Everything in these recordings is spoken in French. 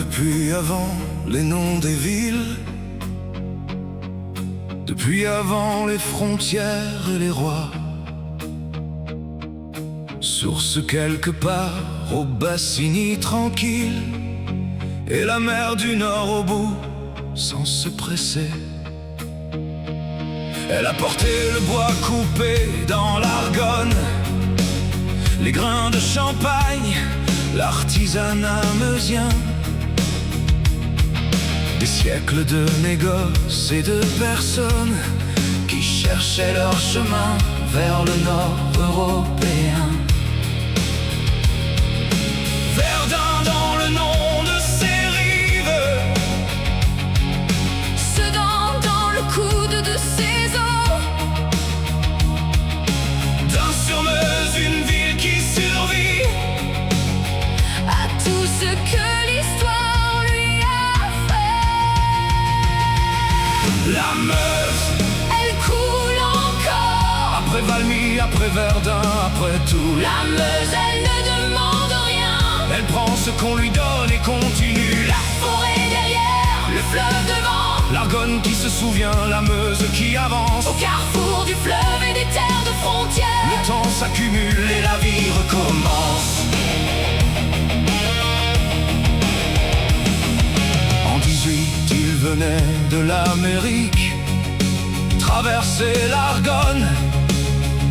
depuis avant les noms des villes, depuis avant les frontières et les rois. Source quelque part au Bassigny tranquille, et la mer du Nord au bout sans se presser. Elle a porté le bois coupé dans l'Argonne, les grains de champagne, l'artisanat meusien. Des siècles de négoces et de personnes qui cherchaient leur chemin vers le nord européen. Verdun dans le nom de ses rives, Sedan dans le coude de ses eaux. Dain-sur-Meuse, une ville qui survit À tout ce que l'histoire lui a fait. la Meuse. Elle coule encore. Après Valmy, après Verdun, après tout, La Meuse, elle ne demande rien. elle prend ce qu'on lui donne et continue. La forêt derrière, le fleuve devant. L'Argonne qui se souvient, la Meuse qui avance. Au carrefour du fleuve et des terres de frontières, Le temps s'accumule et la vie recommence. En 18, il venait de l'Amérique traverser l'Argonne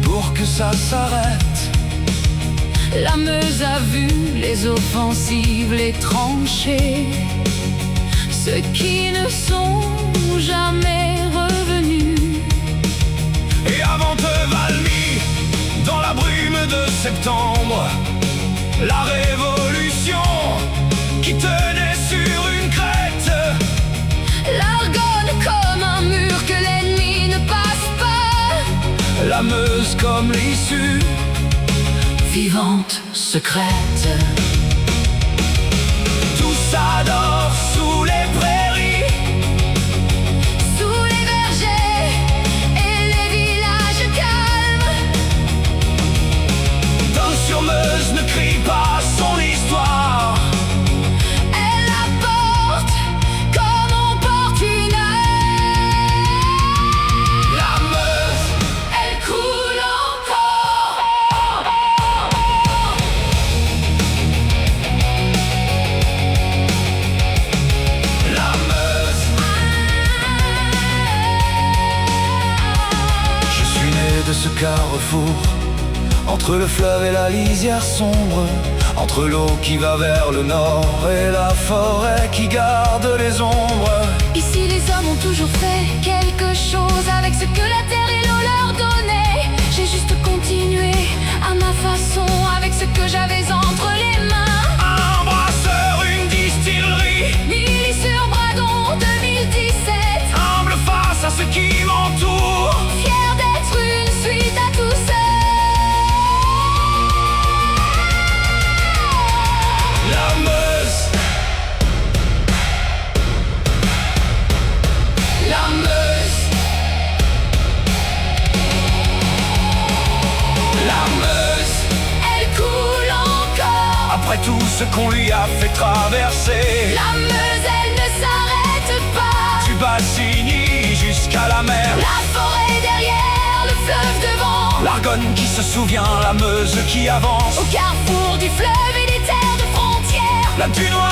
pour que ça s'arrête. la Meuse a vu les offensives, les tranchées, ceux qui ne sont jamais revenus. Et avant de Valmy, dans la brume de septembre, la révolution qui tenait sur une crête. L'Argonne comme un mur que l'ennemi ne passe pas. La Meuse comme l'issue, Vivante, secrète. tout ça dort sous les prairies, Sous les vergers et les villages calmes. Dain-sur-Meuse ne crie pas son histoire. Elle la porte comme on porte une La Meuse, Elle coule encore. la Meuse. Je suis né de ce carrefour, entre le fleuve et la lisière sombre, entre l'eau qui va vers le nord et la forêt qui garde les ombres. Ici les hommes ont toujours fait quelque chose avec ce que la terre et l'eau leur donnaient. J'ai juste continué à ma façon avec ce que j'avais entre les mains. Un brasseur, une distillerie, Milly-sur-Bradon 2017. humble face à ce qui m'entoure. Fier d'être une suite à tout ça. La Meuse, La Meuse, la Meuse. elle coule encore. Après tout ce qu'on lui a fait traverser, La Meuse, elle ne s'arrête pas. du Bassigny jusqu'à la mer. La forêt derrière, le fleuve devant. L'Argonne qui se souvient, la Meuse qui avance. Au carrefour du fleuve et des terres de frontières, La Dunois